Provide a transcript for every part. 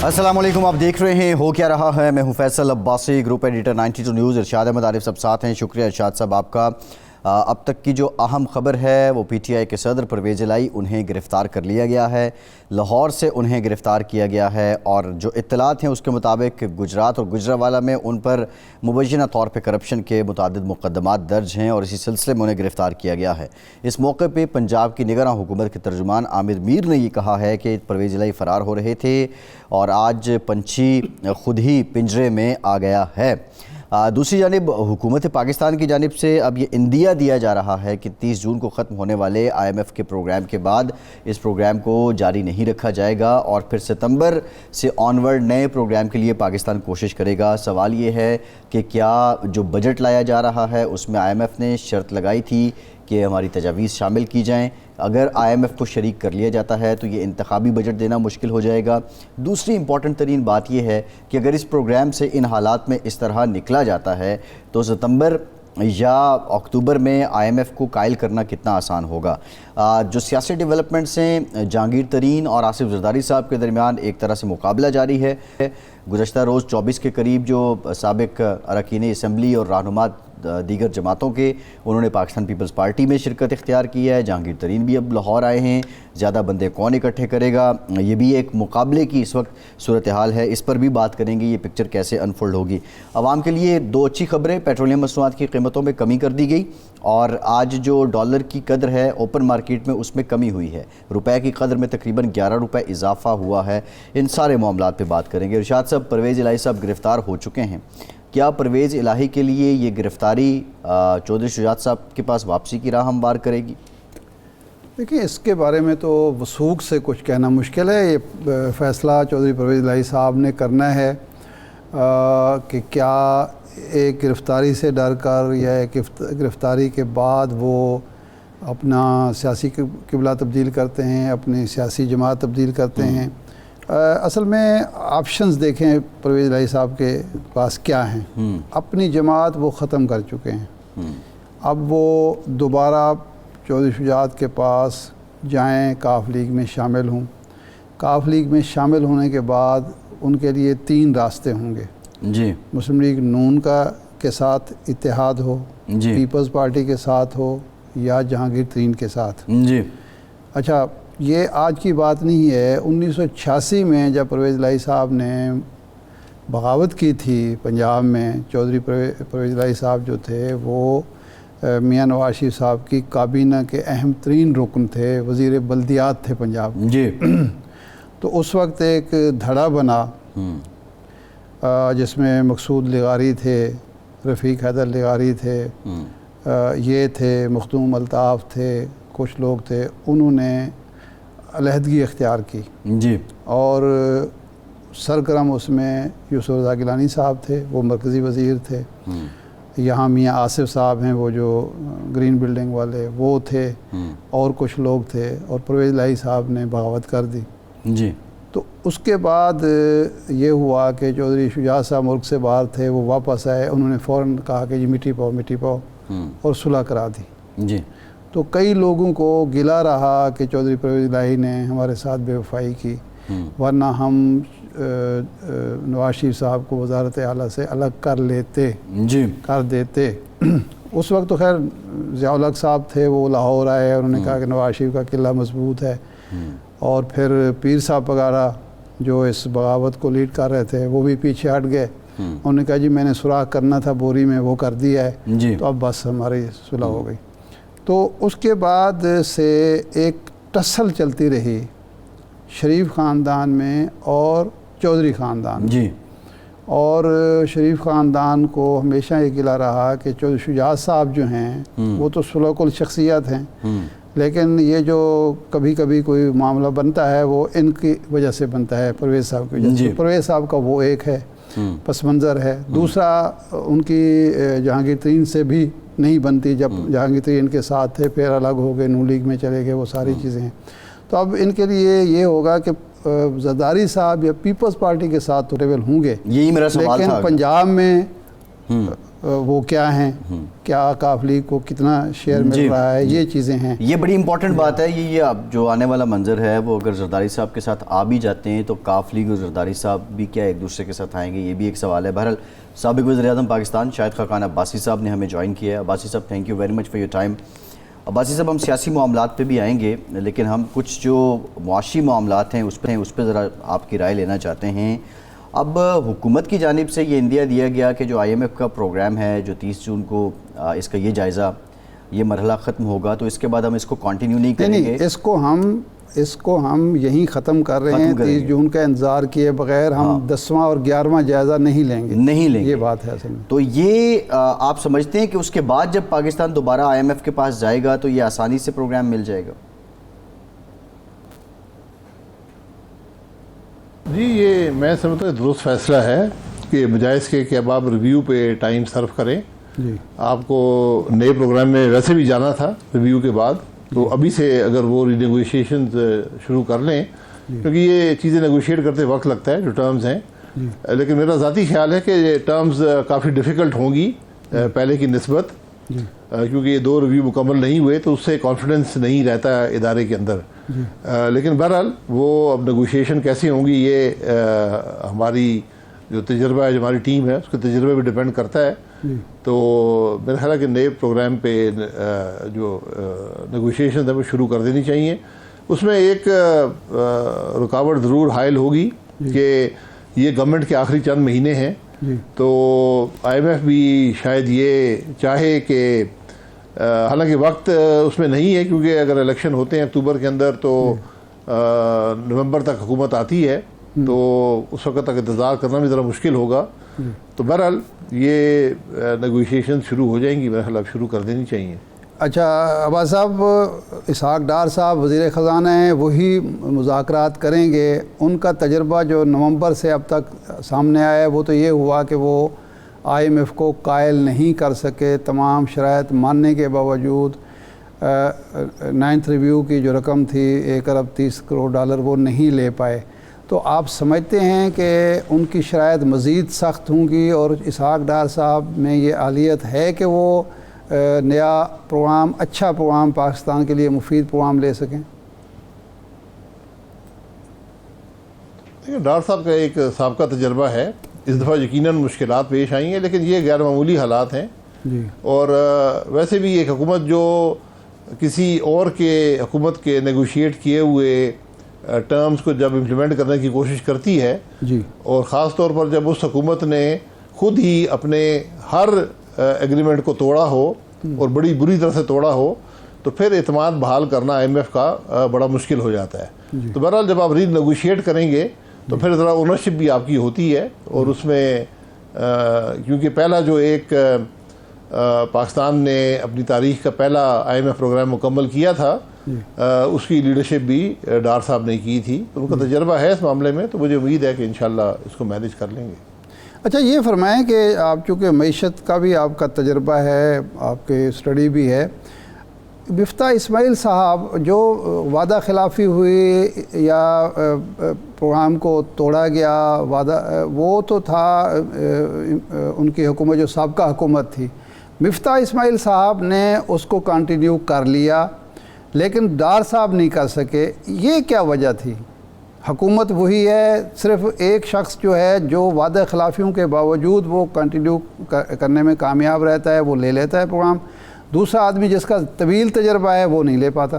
अस्सलाम वालेकुम, आप देख रहे हैं हो क्या रहा है। मैं हूं Faisal Abbasi, group editor 92 news. Irshad Ahmed Arif सब साथ हैं। शुक्रिया इरशाद साहब आपका। अब तक की जो अहम खबर है वो PTI के सदर परवेज़ इलाही, उन्हें गिरफ़्तार कर लिया गया है। लाहौर से उन्हें गिरफ़्तार किया गया है और जो इत्तलात हैं उसके मुताबिक गुजरात और गुजरावाला में उन पर मुबैना तौर पर करप्शन के मुतादिद मुकदमात दर्ज हैं और इसी सिलसिले में उन्हें गिरफ़्तार किया गया है। इस मौके पर पंजाब की निगरान हुकूमत के तर्जुमान आमिर मीर ने ये कहा है कि परवेज़ इलाही फ़रार हो रहे थे और आज पंछी खुद ही पिंजरे में आ गया है। दूसरी जानिब हुकूमत पाकिस्तान की जानिब से अब ये इंदिया दिया जा रहा है कि 30 जून को ख़त्म होने वाले IMF के प्रोग्राम के बाद इस प्रोग्राम को जारी नहीं रखा जाएगा और फिर सितंबर से ऑनवर्ड नए प्रोग्राम के लिए पाकिस्तान कोशिश करेगा। सवाल ये है कि क्या जो बजट लाया जा रहा है उसमें IMF ने शर्त लगाई थी कि हमारी तजावीज़ शामिल की जाएँ। अगर IMF को शरीक कर लिया जाता है तो ये इंतखाबी बजट देना मुश्किल हो जाएगा। दूसरी इंपॉर्टेंट तरीन बात यह है कि अगर इस प्रोग्राम से इन हालात में इस तरह निकला जाता है तो सितंबर या अक्टूबर में IMF को कायल करना कितना आसान होगा। जो सियासी डेवलपमेंट्स हैं, जहांगीर तरीन और आसिफ जरदारी साहब के दरमियान एक तरह से मुकाबला जारी है। गुज़श्ता रोज़ 24 के करीब जो साबिक अरकान असम्बली और रहनुमा दीगर जमातों के, उन्होंने पाकिस्तान पीपल्स पार्टी में शिरकत इख्तियार की है। जहांगीर तरीन भी अब लाहौर आए हैं। ज़्यादा बंदे कौन इकट्ठे करेगा, ये भी एक मुकाबले की इस वक्त सूरत हाल है। इस पर भी बात करेंगे, ये पिक्चर कैसे अनफोल्ड होगी। आवाम के लिए दो अच्छी खबरें, पेट्रोलियम मसनूआत की कीमतों में कमी कर दी गई और आज जो डॉलर की कदर है ओपन मार्केट में उसमें कमी हुई है। रुपए की कदर में तकरीबन 11 रुपये इजाफा हुआ है। इन सारे मामलात पे बात करेंगे। इरशाद साहब, परवेज़ इलाही साहब गिरफ़्तार हो चुके हैं। क्या परवेज़ इलाही के लिए ये गिरफ़्तारी चौधरी शुजात साहब के पास वापसी की राह हमवार करेगी? देखिए, इसके बारे में तो वसूख से कुछ कहना मुश्किल है। ये फ़ैसला चौधरी परवेज़ इलाही साहब ने करना है कि क्या एक गिरफ़्तारी से डर कर या एक गिरफ़्तारी के बाद वो अपना सियासी क़िबला तब्दील करते हैं, अपनी सियासी जमात तब्दील करते हैं। असल में ऑप्शंस देखें परवेज़ इलाही साहब के पास क्या हैं। अपनी जमात वो ख़त्म कर चुके हैं। अब वो दोबारा चौधरी शुजात के पास जाएं, काफ लीग में शामिल हों। काफ लीग में शामिल होने के बाद उनके लिए 3 रास्ते होंगे जी। मुस्लिम लीग नून के साथ इत्तेहाद हो, पीपल्स पार्टी के साथ हो या जहांगीर तरीन के साथ जी। अच्छा, ये आज की बात नहीं है। 1986 में जब परवेज़ इलाही साहब ने बगावत की थी पंजाब में, चौधरी परवेज़ इलाही साहब जो थे वो मियाँ नवाज शरीफ साहब की काबीना के अहम तरीन रुकन थे, वज़ीर बल्दियात थे पंजाब जी। तो उस वक्त एक धड़ा बना जिसमें मकसूद लिगारी थे, रफ़ीक हैदर लिगारी थे, ये थे मखदूम अल्ताफ़ थे, कुछ लोग थे। उन्होंने अलहदगी इख्तियार की जी और सरगर्म उसमें यूसुफ रज़ा गिलानी साहब थे, वो मरकज़ी वज़ीर थे। यहाँ मियाँ आसिफ साहब हैं, वो जो ग्रीन बिल्डिंग वाले, वो थे और कुछ लोग थे और परवेज़ इलाही साहब ने बगावत कर दी जी। तो उसके बाद ये हुआ कि चौधरी शुजात साहब मुल्क से बाहर थे, वो वापस आए। उन्होंने फ़ौरन कहा कि जी मिट्टी पाओ और सुलह करा दी जी। तो कई लोगों को गिला रहा कि चौधरी परवेज़ इलाही ने हमारे साथ बेवफाई की, वरना हम नवाज शरीफ साहब को वज़ारत आला से अलग कर देते। उस वक्त तो खैर ज़िया-उल हक साहब थे, वो लाहौर आए, उन्होंने कहा कि नवाज शरीफ का किला मजबूत है। और फिर पीर साहब वगैरह जो इस बगावत को लीड कर रहे थे वो भी पीछे हट गए। उन्होंने कहा जी मैंने सुराख करना था बोरी में, वो कर दिया है, तो अब बस हमारी सुलह हो गई। तो उसके बाद से एक टसल चलती रही शरीफ ख़ानदान में और चौधरी ख़ानदान जी। और शरीफ ख़ानदान को हमेशा ये गिला रहा कि चौधरी शुजात साहब जो हैं वो तो सुलहकुल शख्सियत हैं, लेकिन ये जो कभी कभी कोई मामला बनता है वो इनकी वजह से बनता है, परवेज़ साहब की वजह से। परवेज़ साहब का वो एक है पस मंज़र है। दूसरा, उनकी जहांगीर तरीन से भी नहीं बनती। जब जहांगीर तरीन के साथ थे फिर अलग हो गए, नून लीग में चले गए, वो सारी चीज़ें हैं। तो अब इनके लिए ये होगा कि जरदारी साहब या पीपल्स पार्टी के साथ तो टेबल होंगे, यही मेरा सवाल था। लेकिन पंजाब में वो क्या हैं, क्या काफली को कितना शेयर मिल रहा है, ये चीज़ें हैं। ये बड़ी इंपॉर्टेंट बात है। ये अब जो आने वाला मंजर है वो अगर जरदारी साहब के साथ आ भी जाते हैं तो काफली और जरदारी साहब भी क्या एक दूसरे के साथ आएंगे, ये भी एक सवाल है। बहरहाल साबिक वज़ीर-ए-आज़म पाकिस्तान शाहिद खाकान अब्बासी साहब ने हमें ज्वाइन किया है। अब्बासी साहब thank you very much for your time. Abbasi साहब हम सियासी मामलात पे भी आएंगे, लेकिन हम कुछ जो मुआशी मामलात हैं उस पर ज़रा आपकी राय लेना चाहते हैं। अब हुकूमत की जानिब से ये इंदिया दिया गया कि जो IMF का प्रोग्राम है जो 30 जून को इसका ये जायज़ा ये मरहला ख़त्म होगा तो इसके बाद हम इसको कंटिन्यू नहीं करेंगे। इसको हम यहीं ख़त्म कर रहे हैं। 30 जून का इंतज़ार किए बगैर हम 10वां और 11वां जायज़ा नहीं लेंगे। ये बात है असल में। तो ये आप समझते हैं कि उसके बाद जब पाकिस्तान दोबारा IMF के पास जाएगा तो ये आसानी से प्रोग्राम मिल जाएगा? जी, ये मैं समझता हूँ दुरुस्त फैसला है कि बजाय इसके कि अब आप रिव्यू पे टाइम सर्व करें। जी, आपको नए प्रोग्राम में वैसे भी जाना था रिव्यू के बाद, तो अभी से अगर वो रिनेगोशिएशन शुरू कर लें, क्योंकि ये चीज़ें नेगोशिएट करते वक्त लगता है जो टर्म्स हैं। लेकिन मेरा ज़ाती ख्याल है कि ये टर्म्स काफ़ी डिफ़िकल्ट होंगी पहले की निस्बत, क्योंकि ये 2 रिव्यू मुकम्मल नहीं हुए तो उससे कॉन्फिडेंस नहीं रहता इदारे के अंदर। लेकिन बहरहाल वो अब नेगोशिएशन कैसी होंगी ये हमारी जो तजर्बा है, जो हमारी टीम है उसके तजर्बे पे डिपेंड करता है। तो मेरा ख्याल है कि नए प्रोग्राम पे जो नेगोशिएशन है वो शुरू कर देनी चाहिए। उसमें एक रुकावट ज़रूर हायल होगी कि ये गवर्नमेंट के आखिरी चंद महीने हैं, तो IMF भी शायद ये चाहे कि हालांकि वक्त उसमें नहीं है, क्योंकि अगर इलेक्शन होते हैं अक्टूबर के अंदर तो नवंबर तक हुकूमत आती है, तो उस वक्त तक इंतज़ार करना भी ज़रा मुश्किल होगा। तो बहरहाल ये नेगोशिएशन शुरू हो जाएंगी, मेरा ख्याल अब शुरू कर देनी चाहिए। अच्छा अब्बास साहब, इसहाक डार साहब वज़ीर ख़ज़ाना हैं, वही मुज़ाकरात करेंगे। उनका तजर्बा जो नवंबर से अब तक सामने आया है वो तो ये हुआ कि वो IMF को कायल नहीं कर सके, तमाम शराइत मानने के बावजूद 9th रिव्यू की जो रकम थी $1 अरब 30 करोड़ वो नहीं ले पाए। तो आप समझते हैं कि उनकी शराइत मज़ीद सख्त होंगी और इसहाक डार साहब में ये आलियत है कि वो नया प्रोग्राम, अच्छा प्रोग्राम, पाकिस्तान के लिए मुफीद प्रोग्राम ले सकें? देखिए, डार साहब का एक साबका तजर्बा है। इस दफ़ा यकीनन मुश्किलात पेश आई हैं, लेकिन ये गैर मामूली हालात हैं जी। और वैसे भी एक हुकूमत जो किसी और के हुकूमत के नेगोशिएट किए हुए टर्म्स को जब इम्प्लीमेंट करने की कोशिश करती है जी, और ख़ास तौर पर जब उस हुकूमत ने खुद ही अपने हर एग्रीमेंट को तोड़ा हो और बड़ी बुरी तरह से तोड़ा हो, तो फिर एतमाद बहाल करना IMF का बड़ा मुश्किल हो जाता है। तो बहरहाल जब आप री नेगोशिएट करेंगे तो फिर ज़रा ओनरशिप भी आपकी होती है, और उसमें क्योंकि पहला जो एक पाकिस्तान ने अपनी तारीख का पहला IMF प्रोग्राम मुकम्मल किया था, उसकी लीडरशिप भी डार साहब ने की थी, तो उनका तजर्बा है इस मामले में, तो मुझे उम्मीद है कि इंशाल्लाह इसको मैनेज कर लेंगे। अच्छा, ये फरमाएं कि आप चूँकि मईशत का भी आपका तजर्बा है, आपके स्टडी भी है, मिफ्ता इस्माइल साहब जो वादा खिलाफ़ी हुई या प्रोग्राम को तोड़ा गया वादा, वो तो था उनकी हुकूमत जो साबका हुकूमत थी। मिफ्ता इस्माइल साहब ने उसको कंटिन्यू कर लिया, लेकिन डार साहब नहीं कर सके। ये क्या वजह थी? हुकूमत वही है, सिर्फ एक शख्स जो है जो वादा खिलाफियों के बावजूद वो कंटिन्यू करने में कामयाब रहता है, वो ले लेता है प्रोग्राम। दूसरा आदमी जिसका तवील तजर्बा है वो नहीं ले पाता।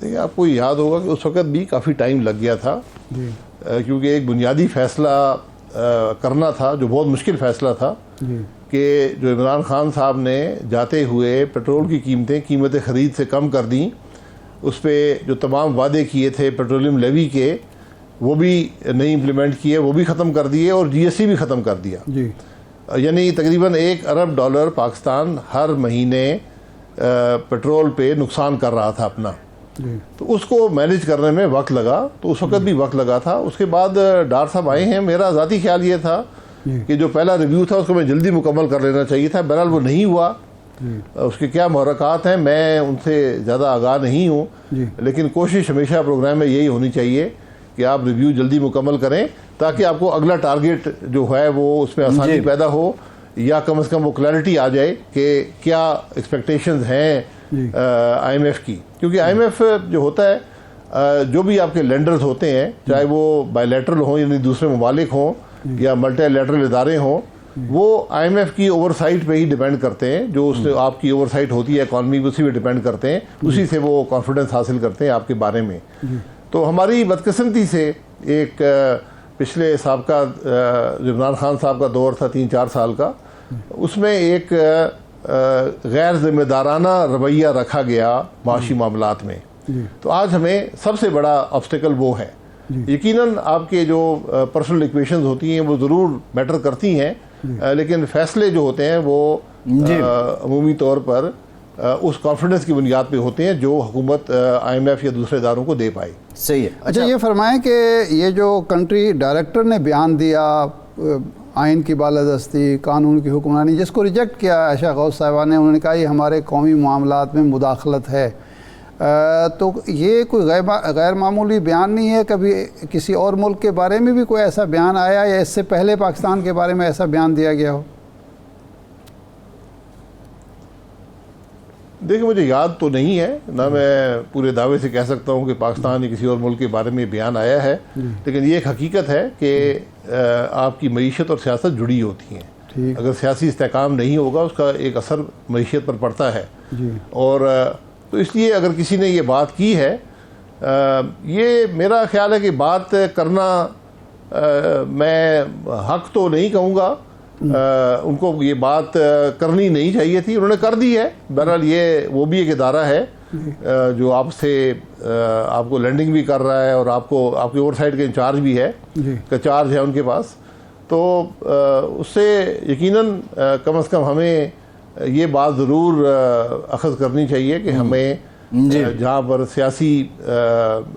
देखिए, आपको याद होगा कि उस वक़्त भी काफ़ी टाइम लग गया था, क्योंकि एक बुनियादी फ़ैसला करना था जो बहुत मुश्किल फ़ैसला था कि जो इमरान खान साहब ने जाते हुए पेट्रोल की कीमतें ख़रीद से कम कर दी, उस पर जो तमाम वादे किए थे पेट्रोलियम लेवी के वो भी नहीं इम्प्लीमेंट किए, वो भी ख़त्म कर दिए, और GST भी ख़त्म कर दिया जी। यानी तकरीबन $1 अरब पाकिस्तान हर महीने पेट्रोल पे नुकसान कर रहा था अपना। तो उसको मैनेज करने में वक्त लगा, तो उस वक्त भी वक्त लगा था। उसके बाद डार साहब आए हैं। मेरा ज़ाती ख्याल ये था कि जो पहला रिव्यू था उसको मैं जल्दी मुकम्मल कर लेना चाहिए था, बहरहाल वो नहीं हुआ। उसके क्या मुहर्रकात हैं मैं उनसे ज़्यादा आगाह नहीं हूँ, लेकिन कोशिश हमेशा प्रोग्राम में यही होनी चाहिए कि आप रिव्यू जल्दी मुकम्मल करें, ताकि आपको अगला टारगेट जो है वो उसमें आसानी पैदा हो, या कम से कम वो क्लैरिटी आ जाए कि क्या एक्सपेक्टेशंस हैं IMF की। क्योंकि IMF जो होता है, जो भी आपके लेंडर्स होते हैं, चाहे वो बायलैटरल हों यानी दूसरे ममालिक हों या मल्टीलैटरल इदारे हों, वो IMF की ओवरसाइट पे ही डिपेंड करते हैं। जो उससे आपकी ओवरसाइट होती है इकॉनमी, उसी पे डिपेंड करते हैं, उसी से वो कॉन्फिडेंस हासिल करते हैं आपके बारे में। तो हमारी बदकिस्मती से एक पिछले साहबका इमरान खान साहब का दौर था 3-4 साल का, उसमें एक गैर जिम्मेदाराना रवैया रखा गया माशी मामलात में। तो आज हमें सबसे बड़ा ऑब्स्टिकल वो है। यकीनन आपके जो पर्सनल इक्वेशंस होती हैं वो ज़रूर मैटर करती हैं, लेकिन फैसले जो होते हैं वो अमूमी तौर पर उस कॉन्फिडेंस की बुनियाद पे होते हैं जो हुकूमत IMF या दूसरे इदारों को दे पाए। सही है। अच्छा, ये फरमाएं कि ये जो कंट्री डायरेक्टर ने बयान दिया आइन की बालादस्ती, कानून की हुक्मरानी, जिसको रिजेक्ट किया आयशा गौस साहिबा ने, उन्होंने कहा ये हमारे कौमी मामलात में मुदाखलत है, तो ये कोई गैर मामूली बयान नहीं है। कभी किसी और मुल्क के बारे में भी कोई ऐसा बयान आया या इससे पहले पाकिस्तान के बारे में ऐसा बयान दिया गया हो? देखिए, मुझे याद तो नहीं है, ना मैं पूरे दावे से कह सकता हूँ कि पाकिस्तान या किसी और मुल्क के बारे में बयान आया है, लेकिन ये एक हकीकत है कि आपकी मईशत और सियासत जुड़ी होती हैं। अगर सियासी इस्तेहकाम नहीं होगा उसका एक असर मईशत पर पड़ता है। और तो इसलिए अगर किसी ने ये बात की है, ये मेरा ख्याल है कि बात करना, मैं हक तो नहीं कहूँगा, उनको ये बात करनी नहीं चाहिए थी, उन्होंने कर दी है। बहरहाल ये वो भी एक इदारा है जो आपसे आपको लैंडिंग भी कर रहा है और आपको आपके ओवरसाइट के इंचार्ज भी है, का चार्ज है उनके पास। तो उससे यकीनन कम से कम हमें ये बात ज़रूर अखज़ करनी चाहिए कि हमें जहाँ पर सियासी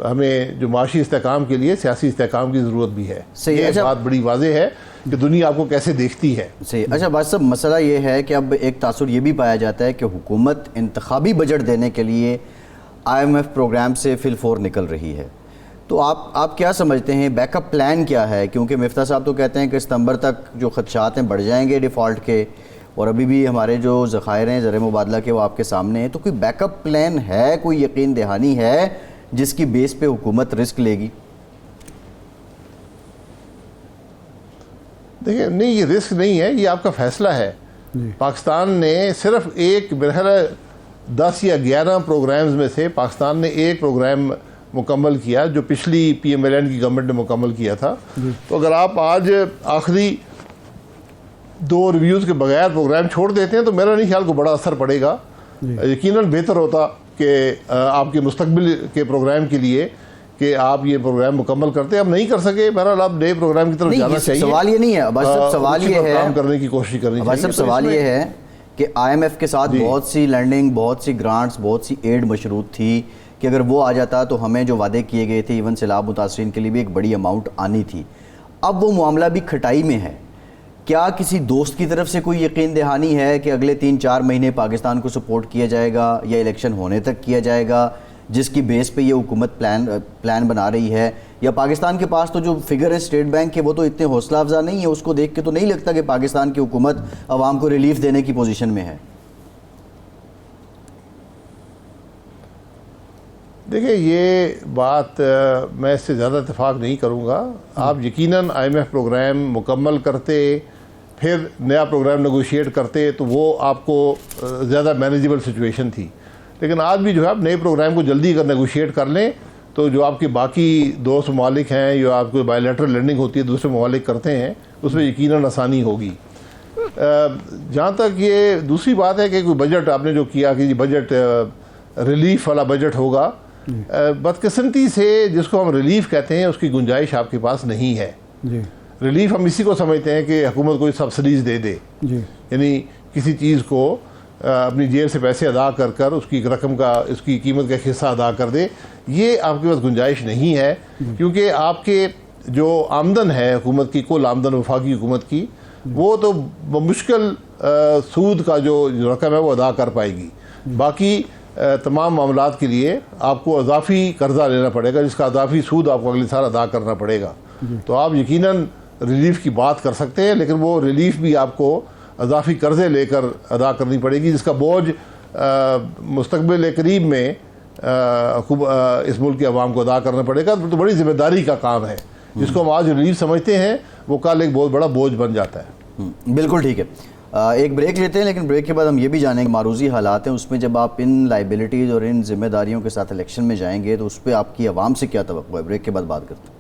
हमें जो माशी इस्तेहकाम के लिए सियासी इस्तेहकाम की ज़रूरत भी है। सही है। ये बात बड़ी वाज़ेह है कि दुनिया आपको कैसे देखती है। सही। अच्छा बात साहब, मसला ये है कि अब एक तासुर ये भी पाया जाता है कि हुकूमत इंतखाबी बजट देने के लिए IMF प्रोग्राम से फिलफोर निकल रही है, तो आप क्या समझते हैं, बैकअप प्लान क्या है? क्योंकि मिफ्ता साहब तो कहते हैं कि सितंबर तक जो खदशात हैं बढ़ जाएंगे डिफ़ॉल्ट के, और अभी भी हमारे जो ज़खायर हैं ज़र मुबादला के वो आपके सामने हैं, तो कोई बैकअप प्लान है, कोई यकीन दहानी है जिसकी बेस पे हुकूमत रिस्क लेगी? देखिए, नहीं, ये रिस्क नहीं है, ये आपका फैसला है। पाकिस्तान ने सिर्फ एक बहरहाल 10 या 11 प्रोग्राम्स में से पाकिस्तान ने एक प्रोग्राम मुकम्मल किया जो पिछली PMLN की गवर्नमेंट ने मुकम्मल किया था। तो अगर आप आज आखिरी 2 रिव्यूज़ के बगैर प्रोग्राम छोड़ देते हैं तो मेरा नहीं ख्याल को बड़ा असर पड़ेगा। यकीनन बेहतर होता कि आपके मुस्तकबिल के प्रोग्राम के लिए कि आप ये प्रोग्राम मुकम्मल करते हैं। अब नहीं कर सके, बहरहाल आप नए प्रोग्राम की तरफ जाना चाहिए। सवाल ये नहीं है, बस सब सवाल ये है, काम करने की कोशिश करनी चाहिए। बस सब सवाल ये है कि IMF के साथ बहुत सी लैंडिंग, बहुत सी ग्रांट्स, बहुत सी एड मशरूत थी कि अगर वो आ जाता तो हमें जो वादे किए गए थे इवन सैलाब मुतासरीन के लिए भी एक बड़ी अमाउंट आनी थी। अब वो मामला भी खटाई में है। क्या किसी दोस्त की तरफ से कोई यकीन दहानी है कि अगले 3-4 महीने पाकिस्तान को सपोर्ट किया जाएगा या इलेक्शन होने तक किया जाएगा, जिसकी बेस पे ये हुकूमत प्लान बना रही है? या पाकिस्तान के पास तो जो फिगर है स्टेट बैंक के वो तो इतने हौसला अफजा नहीं है, उसको देख के तो नहीं लगता कि पाकिस्तान की हुकूमत अवाम को रिलीफ देने की पोजीशन में है। देखिए, ये बात मैं इससे ज़्यादा इत्तेफाक नहीं करूँगा। आप यकीनन IMF प्रोग्राम मुकम्मल करते फिर नया प्रोग्राम नेगोशिएट करते तो वो आपको ज़्यादा मैनेजेबल सिचुएशन थी। लेकिन आज भी जो है आप नए प्रोग्राम को जल्दी अगर नेगोशिएट कर लें तो जो आपके बाकी दोस्त ममालिक हैं, जो आपको बायलैटरल लैंडिंग होती है दूसरे ममालिक करते हैं, उसमें यकीनन आसानी होगी। जहाँ तक ये दूसरी बात है कि कोई बजट आपने जो किया कि बजट रिलीफ वाला बजट होगा, बदकिस्मती से जिसको हम रिलीफ कहते हैं उसकी गुंजाइश आपके पास नहीं है। रिलीफ हम इसी को समझते हैं कि हुकूमत कोई सब्सिडीज दे दे, यानी किसी चीज़ को अपनी जेब से पैसे अदा कर कर उसकी रकम का, उसकी कीमत का हिस्सा अदा कर दे। ये आपके पास गुंजाइश नहीं है, क्योंकि आपके जो आमदन है हुकूमत की, कुल आमदन वफाकी हुकूमत की, वो तो मुश्किल सूद का जो रकम है वो अदा कर पाएगी। बाकी तमाम मामलात के लिए आपको अजाफी कर्जा लेना पड़ेगा, जिसका अजाफी सूद आपको अगले साल अदा करना पड़ेगा। तो आप यकीनन रिलीफ की बात कर सकते हैं, लेकिन वो रिलीफ भी आपको अजाफी कर्जे लेकर अदा करनी पड़ेगी, जिसका बोझ मुस्तकबिल करीब में इस मुल्क के अवाम को अदा करना पड़ेगा। तो बड़ी जिम्मेदारी का काम है, जिसको हम आज रिलीफ समझते हैं वो कल एक बहुत बड़ा बोझ बन जाता है। बिल्कुल ठीक है। एक ब्रेक लेते हैं, लेकिन ब्रेक के बाद हम ये भी जानेंगे मारूजी हालात हैं उसमें जब आप इन लाइबिलिटीज़ और इन जिम्मेदारियों के साथ इलेक्शन में जाएंगे तो उस पर आपकी आवाम से क्या तवक्कुह है। ब्रेक के बाद बात करते हैं।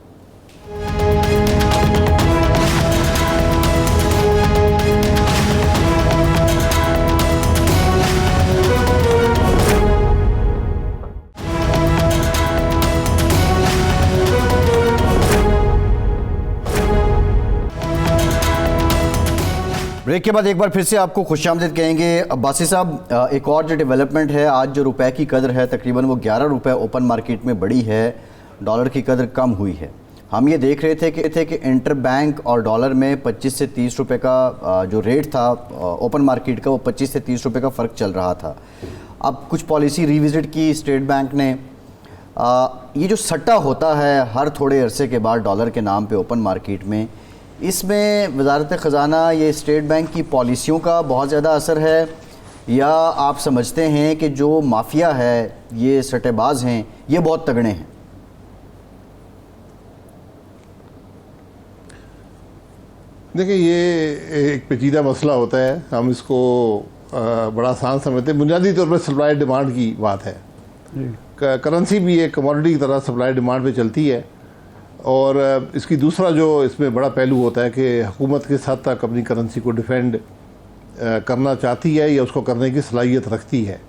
ब्रेक के बाद एक बार फिर से आपको खुशामदीद कहेंगे। अब्बासी साहब, एक और जो डेवलपमेंट है, आज जो रुपए की कदर है तकरीबन वो 11 रुपए ओपन मार्केट में बढ़ी है, डॉलर की कदर कम हुई है। हम ये देख रहे थे कि इंटर बैंक और डॉलर में 25 से 30 रुपए का जो रेट था ओपन मार्केट का, वो 25 से 30 रुपए का फ़र्क चल रहा था। अब कुछ पॉलिसी रिविज़िट की स्टेट बैंक ने। ये जो सट्टा होता है हर थोड़े अरसे के बाद डॉलर के नाम पे ओपन मार्केट में, इसमें वजारत ख़जाना ये स्टेट बैंक की पॉलिसियों का बहुत ज़्यादा असर है, या आप समझते हैं कि जो माफिया है, ये सट्टेबाज हैं, ये बहुत तगड़े हैं? देखिए, ये एक पेचीदा मसला होता है, हम इसको बड़ा आसान समझते हैं। बुनियादी तौर पर सप्लाई डिमांड की बात है। करेंसी भी एक कमोडिटी की तरह सप्लाई डिमांड पे चलती है, और इसकी दूसरा जो इसमें बड़ा पहलू होता है कि हुकूमत किस हद तक अपनी करेंसी को डिफेंड करना चाहती है या उसको करने की सलाहियत रखती है।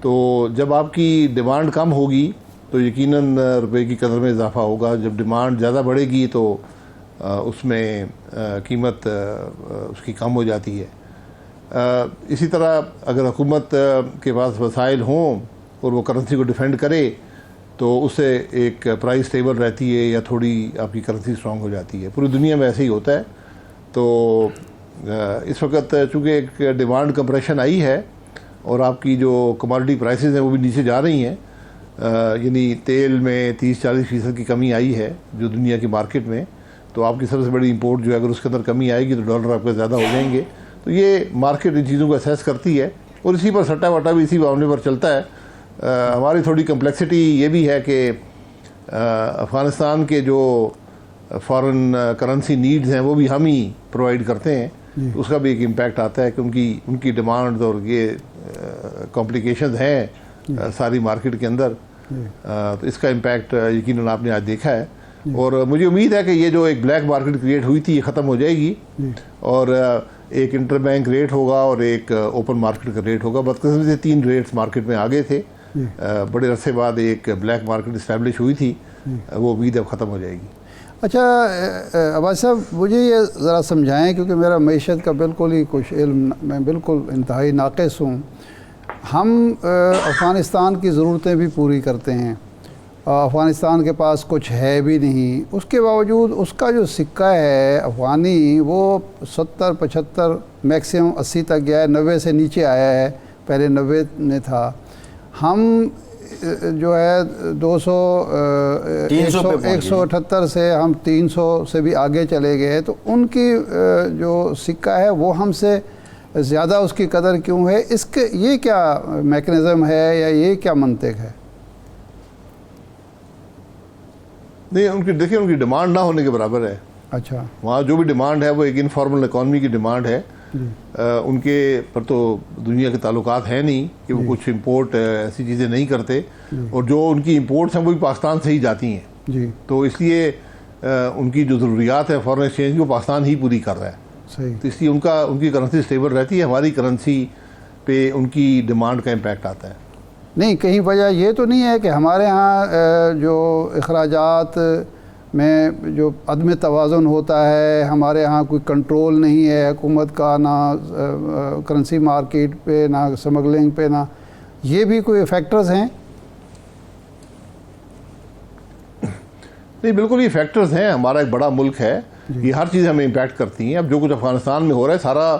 तो जब आपकी डिमांड कम होगी तो यकीनन रुपए की कदर में इजाफा होगा। जब डिमांड ज़्यादा बढ़ेगी तो उसमें कीमत उसकी कम हो जाती है। इसी तरह अगर हुकूमत के पास वसाइल हों और वो करेंसी को डिफेंड करे तो उससे एक प्राइस स्टेबल रहती है या थोड़ी आपकी करेंसी स्ट्रॉन्ग हो जाती है। पूरी दुनिया में ऐसे ही होता है। तो इस वक्त चूँकि एक डिमांड कंप्रेशन आई है और आपकी जो कमोडिटी प्राइसेस हैं वो भी नीचे जा रही हैं, यानी तेल में 30-40% की कमी आई है जो दुनिया की मार्केट में, तो आपकी सबसे बड़ी इंपोर्ट जो है अगर उसके अंदर कमी आएगी तो डॉलर आपके ज़्यादा हो जाएंगे। तो ये मार्केट इन चीज़ों को असेस करती है और इसी पर सट्टा वट्टा भी इसी मामले पर चलता है। हमारी थोड़ी कम्प्लेक्सिटी ये भी है कि अफ़गानिस्तान के जो फॉरेन करेंसी नीड्स हैं वो भी हम ही प्रोवाइड करते हैं, तो उसका भी एक इम्पैक्ट आता है कि उनकी डिमांड और ये कॉम्प्लिकेशंस हैं सारी मार्केट के अंदर। तो इसका इम्पैक्ट यकीनन आपने आज देखा है, और मुझे उम्मीद है कि ये जो एक ब्लैक मार्केट क्रिएट हुई थी ये ख़त्म हो जाएगी और एक इंटर बैंक रेट होगा और एक ओपन मार्केट का रेट होगा। बदकिस्मती से 3 रेट्स मार्केट में आ गए थे। बड़े अरसे बाद एक ब्लैक मार्केट इस्टेब्लिश हुई थी, वो उम्मीद अब ख़त्म हो जाएगी। अच्छा अब्बास साहब, मुझे ये ज़रा समझाएं क्योंकि मेरा मईशत का बिल्कुल ही कुछ इल्म, मैं बिल्कुल इंतहाई नाक़िस हूँ। हम अफ़गानिस्तान की ज़रूरतें भी पूरी करते हैं, अफ़गानिस्तान के पास कुछ है भी नहीं, उसके बावजूद उसका जो सिक्का है अफ़गानी वो 70-75 मैक्सिमम 80 तक गया है, 90 से नीचे आया है, पहले 90 में था। हम जो है 178 से हम 300 से भी आगे चले गए, तो उनकी जो सिक्का है वो हमसे ज़्यादा उसकी कदर क्यों है? इसके ये क्या मैकेनिज़्म है या ये क्या मंतिक है? नहीं, देखिए उनकी डिमांड ना होने के बराबर है। अच्छा, वहाँ जो भी डिमांड है वो एक इनफॉर्मल इकॉनमी की डिमांड है। उनके पर तो दुनिया के ताल्लुकात है नहीं कि वो कुछ इंपोर्ट ऐसी चीज़ें नहीं करते, और जो उनकी इंपोर्ट्स हैं वो भी पाकिस्तान से ही जाती हैं जी। तो इसलिए उनकी जो ज़रूरियात है फॉरेन एक्सचेंज की वो पाकिस्तान ही पूरी कर रहा है। सही। तो इसलिए उनकी करेंसी स्टेबल रहती है, हमारी करेंसी पे उनकी डिमांड का इम्पैक्ट आता है। नहीं, कहीं वजह ये तो नहीं है कि हमारे यहाँ जो अखराजात में जो अदम तवाज़ुन होता है, हमारे यहाँ कोई कंट्रोल नहीं है हुकूमत का, ना करेंसी मार्केट पे, ना स्मगलिंग पे, ना ये भी कोई फैक्टर्स हैं? नहीं, बिल्कुल ये फैक्टर्स हैं। हमारा एक बड़ा मुल्क है, ये हर चीज़ हमें इम्पैक्ट करती हैं। अब जो कुछ अफगानिस्तान में हो रहा है सारा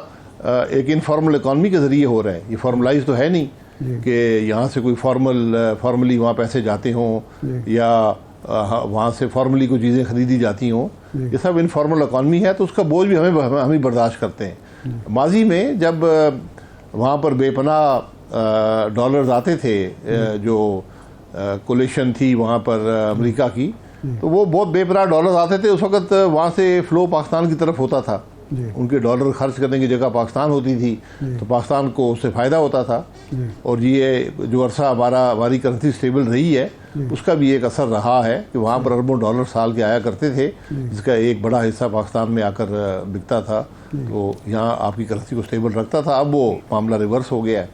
एक इनफॉर्मल इकॉनमी के ज़रिए हो रहा है, ये फॉर्मलाइज तो है नहीं कि यहाँ से कोई फॉर्मली वहाँ पैसे जाते हों या वहाँ से फॉर्मली कोई चीज़ें खरीदी जाती हों, ये सब इनफॉर्मल इकॉनमी है, तो उसका बोझ भी हम ही बर्दाश्त करते हैं। माजी में जब वहाँ पर बेपनाह डॉलर्स आते थे, जो कोलेशन थी वहाँ पर अमेरिका की, तो वो बहुत बेपनाह डॉलर्स आते थे। उस वक्त वहाँ से फ़्लो पाकिस्तान की तरफ होता था, उनके डॉलर खर्च करने की जगह पाकिस्तान होती थी, तो पाकिस्तान को उससे फ़ायदा होता था। और ये जो अरसा हमारी करेंसी स्टेबल रही है, उसका भी एक असर रहा है कि वहाँ पर अरबों डॉलर साल के आया करते थे, जिसका एक बड़ा हिस्सा पाकिस्तान में आकर बिकता था, तो यहाँ आपकी करेंसी को स्टेबल रखता था। अब वो मामला रिवर्स हो गया है,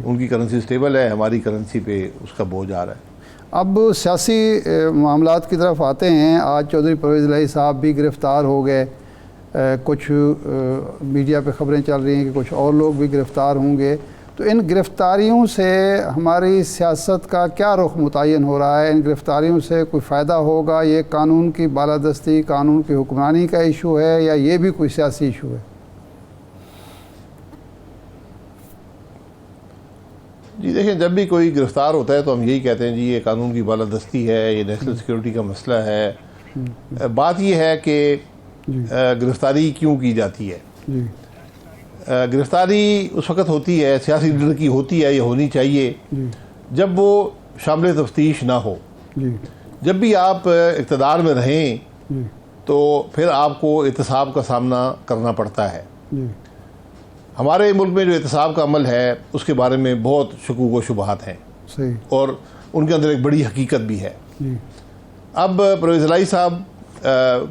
उनकी करेंसी स्टेबल है, हमारी करेंसी पे उसका बोझ आ रहा है। अब सियासी मामलात की तरफ आते हैं। आज चौधरी परवेज़ इलाही साहब भी गिरफ़्तार हो गए, कुछ मीडिया पे ख़बरें चल रही हैं कि कुछ और लोग भी गिरफ़्तार होंगे। तो इन गिरफ़्तारियों से हमारी सियासत का क्या रुख मुतय्यन हो रहा है? इन गिरफ़्तारियों से कोई फ़ायदा होगा? ये कानून की बालादस्ती, कानून की हुक्मरानी का इशू है, या ये भी कोई सियासी इशू है? जी देखिए, जब भी कोई गिरफ़्तार होता है तो हम यही कहते हैं जी ये कानून की बालादस्ती है, ये नेशनल सिक्योरिटी का मसला है। बात ये है कि गिरफ़्तारी क्यों की जाती है। गिरफ़्तारी उस वक़्त होती है, सियासी लीडर की होती है, ये होनी चाहिए जब वो शामिल तफ्तीश ना हो। जब भी आप इक़्तिदार में रहें तो फिर आपको एहतसाब का सामना करना पड़ता है। हमारे मुल्क में जो एहतसाब का अमल है उसके बारे में बहुत शकूक व शुबहात हैं, सही, और उनके अंदर एक बड़ी हकीकत भी है। अब परवेज़ इलाही साहब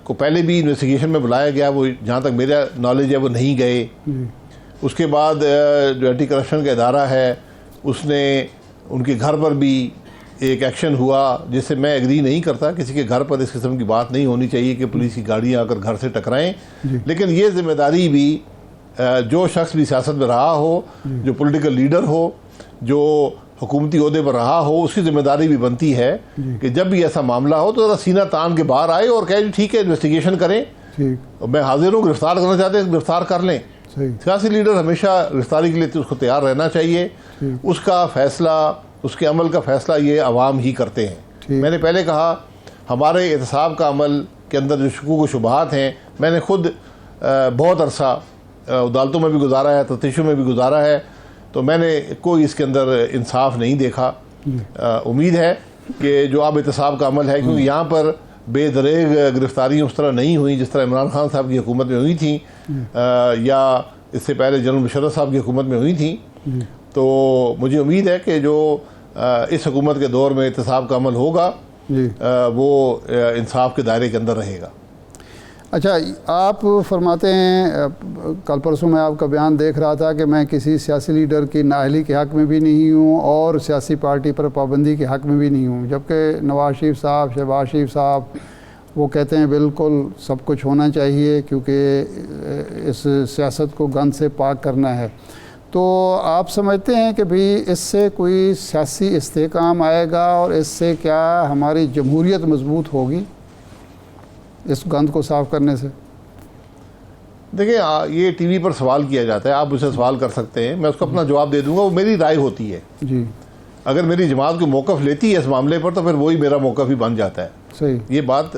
को पहले भी इन्वेस्टिगेशन में बुलाया गया, वो जहाँ तक मेरा नॉलेज है वो नहीं गए। उसके बाद जो एंटी करप्शन का इदारा है उसने उनके घर पर भी एक एक्शन हुआ, जिससे मैं एग्री नहीं करता। किसी के घर पर इस किस्म की बात नहीं होनी चाहिए कि पुलिस की गाड़ियाँ आकर घर से टकराएं, लेकिन ये जिम्मेदारी भी जो शख्स भी सियासत में रहा हो, जो पॉलिटिकल लीडर हो, जो हुकूमती ओहदे पर रहा हो, उसकी जिम्मेदारी भी बनती है कि जब भी ऐसा मामला हो तो ज़रा सीना तान के बाहर आए और कहे ठीक है इन्वेस्टिगेशन करें, मैं हाजिर हूँ, गिरफ्तार करना चाहते हैं गिरफ्तार कर लें। सियासी लीडर हमेशा गिरफ्तारी के लिए तो उसको तैयार रहना चाहिए। उसका फैसला, उसके अमल का फैसला ये अवाम ही करते हैं। मैंने पहले कहा हमारे एहतसाब का अमल के अंदर जो शकूक व शुबहात हैं, मैंने खुद बहुत अरसा अदालतों में भी गुजारा है, तफ्तीशों में भी गुजारा है, तो मैंने कोई इसके अंदर इंसाफ नहीं देखा। उम्मीद है कि जो अब एहतसाब का अमल है, क्योंकि यहाँ पर बेदरेग गिरफ्तारियाँ उस तरह नहीं हुई जिस तरह इमरान खान साहब की हुकूमत में हुई थी, या इससे पहले जनरल मुशर्रफ साहब की हुकूमत में हुई थी। तो मुझे उम्मीद है कि जो इस हुकूमत के दौर में एहतसाब का अमल होगा वो इंसाफ के दायरे के अंदर रहेगा। अच्छा, आप फरमाते हैं, कल परसों मैं आपका बयान देख रहा था कि मैं किसी सियासी लीडर की नाअहली के हक़ में भी नहीं हूँ और सियासी पार्टी पर पाबंदी के हक़ में भी नहीं हूँ, जबकि नवाज शरीफ साहब, शहबाज शरीफ साहब वो कहते हैं बिल्कुल सब कुछ होना चाहिए क्योंकि इस सियासत को गंद से पाक करना है। तो आप समझते हैं कि भाई इससे कोई सियासी इस्तेहकाम आएगा और इससे क्या हमारी जमहूरियत मजबूत होगी इस गंद को साफ़ करने से? देखिए, ये टीवी पर सवाल किया जाता है, आप मुझसे सवाल कर सकते हैं, मैं उसको अपना जवाब दे दूंगा। वो मेरी राय होती है जी। अगर मेरी जमात को मौक़िफ़ लेती है इस मामले पर तो फिर वही मेरा मौक़िफ़ ही बन जाता है। सही, ये बात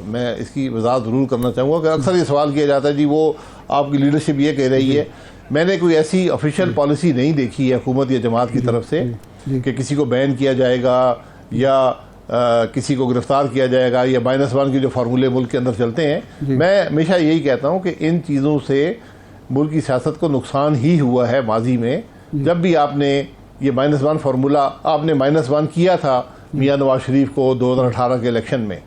मैं इसकी वजाहत ज़रूर करना चाहूँगा कि अक्सर ये सवाल किया जाता है जी वो आपकी लीडरशिप ये कह रही है। मैंने कोई ऐसी ऑफिशियल पॉलिसी नहीं देखी है हुकूमत या जमात की तरफ से कि किसी को बैन किया जाएगा या किसी को गिरफ्तार किया जाएगा या -1 के जो फार्मूले मुल्क के अंदर चलते हैं। मैं हमेशा यही कहता हूँ कि इन चीज़ों से मुल्क की सियासत को नुकसान ही हुआ है माजी में। जब भी आपने ये -1 फार्मूला आपने -1 किया था मियाँ नवाज शरीफ को 2018 के इलेक्शन में,